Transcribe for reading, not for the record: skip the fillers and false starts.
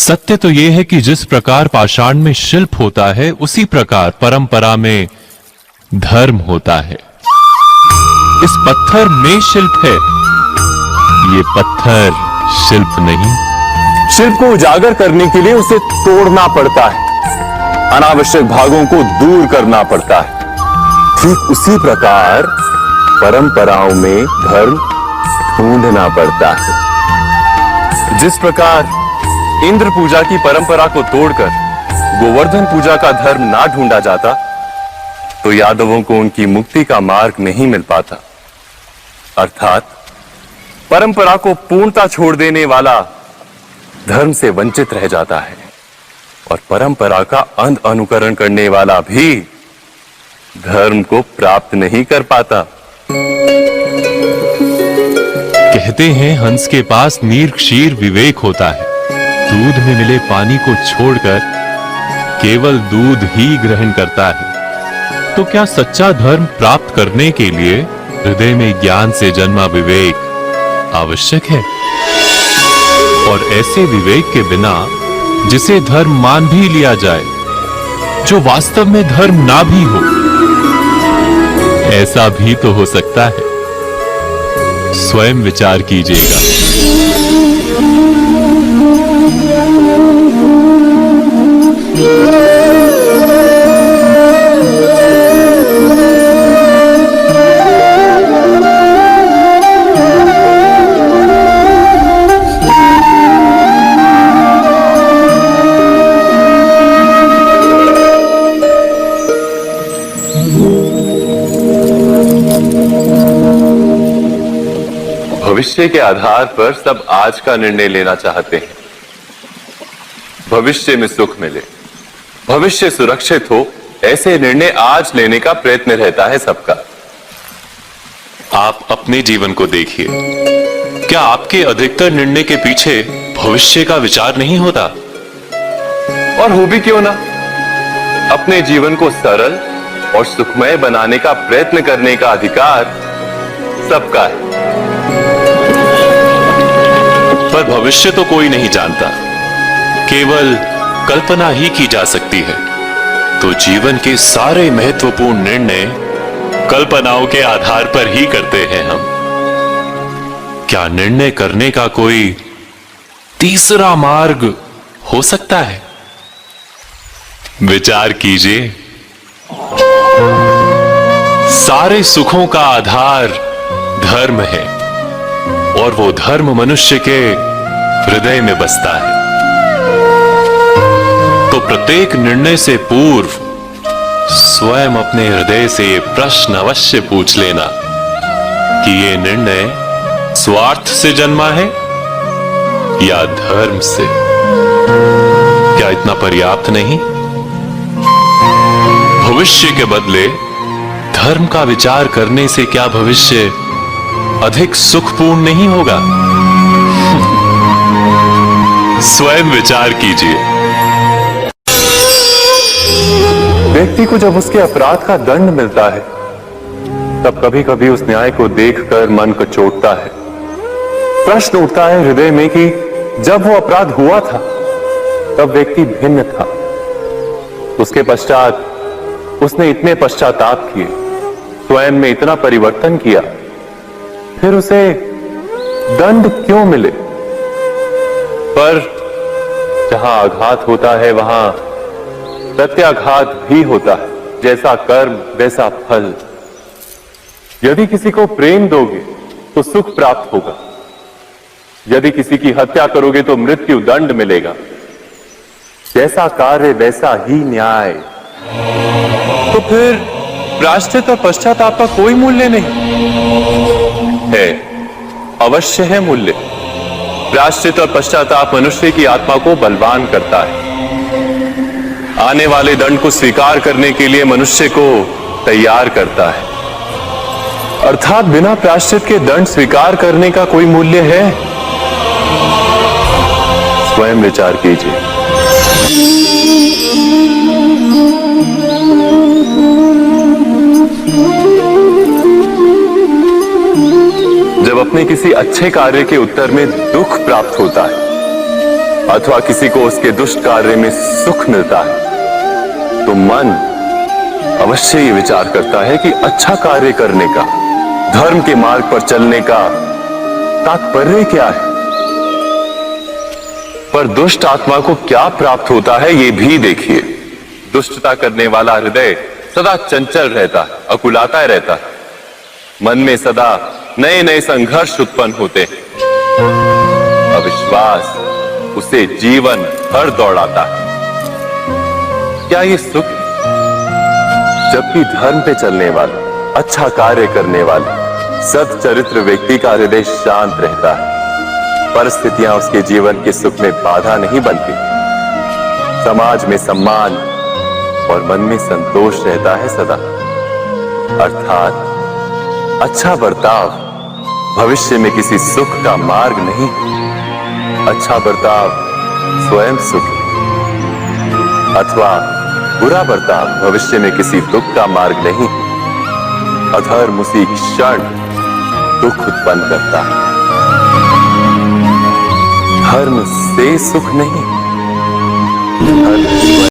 सत्य तो यह है कि जिस प्रकार पाषाण में शिल्प होता है, उसी प्रकार परंपरा में धर्म होता है। इस पत्थर में शिल्प है, ये पत्थर शिल्प नहीं। शिल्प को उजागर करने के लिए उसे तोड़ना पड़ता है, अनावश्यक भागों को दूर करना पड़ता है। ठीक उसी प्रकार परंपराओं में धर्म ढूंढना पड़ता है। जिस प्रकार इंद्र पूजा की परंपरा को तोड़कर गोवर्धन पूजा का धर्म ना ढूंढा जाता, तो यादवों को उनकी मुक्ति का मार्ग नहीं मिल पाता। अर्थात परंपरा को पूर्णता छोड़ देने वाला धर्म से वंचित रह जाता है, और परंपरा का अंध अनुकरण करने वाला भी धर्म को प्राप्त नहीं कर पाता। कहते हैं हंस के पास नीर क्षीर विवेक होता है। दूध में मिले पानी को छोड़कर केवल दूध ही ग्रहण करता है। तो क्या सच्चा धर्म प्राप्त करने के लिए हृदय में ज्ञान से जन्मा विवेक आवश्यक है? और ऐसे विवेक के बिना जिसे धर्म मान भी लिया जाए, जो वास्तव में धर्म ना भी हो, ऐसा भी तो हो सकता है। स्वयं विचार कीजिएगा। भविष्य के आधार पर सब आज का निर्णय लेना चाहते हैं। भविष्य में सुख मिले, भविष्य सुरक्षित हो, ऐसे निर्णय आज लेने का प्रयत्न रहता है सबका। आप अपने जीवन को देखिए, क्या आपके अधिकतर निर्णय के पीछे भविष्य का विचार नहीं होता? और हो भी क्यों ना, अपने जीवन को सरल और सुखमय बनाने का प्रयत्न करने का अधिकार सबका है। पर भविष्य तो कोई नहीं जानता, केवल कल्पना ही की जा सकती है। तो जीवन के सारे महत्वपूर्ण निर्णय कल्पनाओं के आधार पर ही करते हैं हम। क्या निर्णय करने का कोई तीसरा मार्ग हो सकता है? विचार कीजिए। सारे सुखों का आधार धर्म है, और वो धर्म मनुष्य के हृदय में बसता है। तो प्रत्येक निर्णय से पूर्व स्वयं अपने हृदय से ये प्रश्न अवश्य पूछ लेना कि ये निर्णय स्वार्थ से जन्मा है या धर्म से। क्या इतना पर्याप्त नहीं? भविष्य के बदले धर्म का विचार करने से क्या भविष्य अधिक सुखपूर्ण नहीं होगा? स्वयं विचार कीजिए। व्यक्ति को जब उसके अपराध का दंड मिलता है, तब कभी कभी उस न्याय को देखकर मन कचोटता है। प्रश्न उठता है हृदय में कि जब वो अपराध हुआ था, तब व्यक्ति भिन्न था। उसके पश्चात उसने इतने पश्चाताप किए, स्वयं में इतना परिवर्तन किया, फिर उसे दंड क्यों मिले? पर जहां आघात होता है, वहां प्रत्याघात भी होता है। जैसा कर्म वैसा फल। यदि किसी को प्रेम दोगे तो सुख प्राप्त होगा, यदि किसी की हत्या करोगे तो मृत्यु दंड मिलेगा। जैसा कार्य वैसा ही न्याय। तो फिर प्रायश्चित और पश्चाताप का कोई मूल्य नहीं है? अवश्य है मूल्य। प्रायश्चित और पश्चाताप मनुष्य की आत्मा को बलवान करता है। आने वाले दंड को स्वीकार करने के लिए मनुष्य को तैयार करता है। अर्थात बिना प्रायश्चित के दंड स्वीकार करने का कोई मूल्य है? स्वयं विचार कीजिए। जब अपने किसी अच्छे कार्य के उत्तर में दुख प्राप्त होता है, अथवा किसी को उसके दुष्ट कार्य में सुख मिलता है, तो मन अवश्य ये विचार करता है कि अच्छा कार्य करने का, धर्म के मार्ग पर चलने का तात्पर्य क्या है। पर दुष्ट आत्मा को क्या प्राप्त होता है, ये भी देखिए। दुष्टता करने वाला हृदय सदा चंचल रहता है, अकुलाता रहता है। मन में सदा नए नए संघर्ष उत्पन्न होते हैं। अविश्वास उसे जीवन भर दौड़ाता है। क्या ये सुख है? जबकि धर्म पे चलने वाले, अच्छा कार्य करने वाले, सच्चरित्र व्यक्ति का हृदय शांत रहता है। परिस्थितियां उसके जीवन के सुख में बाधा नहीं बनती। समाज में सम्मान और मन में संतोष रहता है सदा। अर्थात अच्छा बर्ताव भविष्य में किसी सुख का मार्ग नहीं। अच्छा बर्ताव स्वयं सुख अथवा बुरा बर्ताव भविष्य में किसी दुख का मार्ग नहीं। अधर्म उसी क्षण दुख उत्पन्न करता है। धर्म से सुख नहीं, धर्म